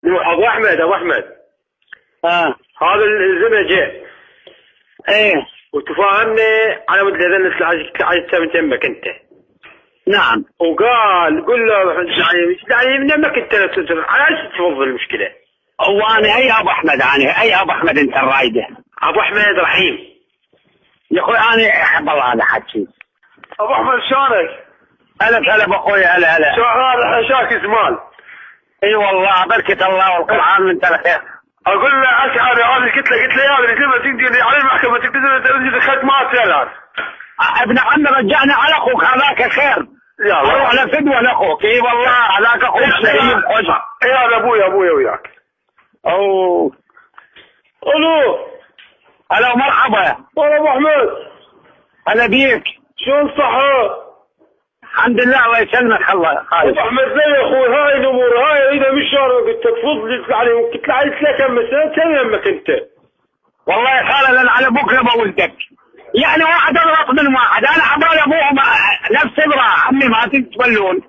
ابو احمد ابو احمد. هذا الزمن جاء. ايه. وتفاهمنا على مود الاذان عايز من تمك انت. نعم. وقال قل له يعني من يمك انت على ايش تفضل المشكله؟ هو انا اي ابو احمد، انا اي ابو احمد انت الرايده؟ ابو احمد رحيم. يا اخوي انا احب الله هذا حكي. ابو احمد شلونك؟ هلا باخوي، هلا. شو هذا شاك زمان؟ اي والله بركه الله والقران من خير. اقول له انا قلت له يا ابني لما تجي على المحكمه تنزل ختمات الان. ابن عمي رجعنا على اخوك هذاك خير. يلا روح لفدوه لاخوك. اي والله هذاك اخوك شهيد خوش. اي هذا ابويا وياك. اوه. الو. هلا ومرحبا. والله ابو احمد. هلا بيك. شلون الصحة؟ الحمد لله الله يسلمك. الله خالد. ابو احمد زي يا اخوي هاي الامور هاي اذا مش شهر قلت لك فضل يعني كنت عايز لك كم سنه كم يمك انت؟ والله يا خالد انا على بكره بولدك. يعني واحد اغلط من واحد، انا عبال ابوهم نفس ابره عمي ما تتبلون.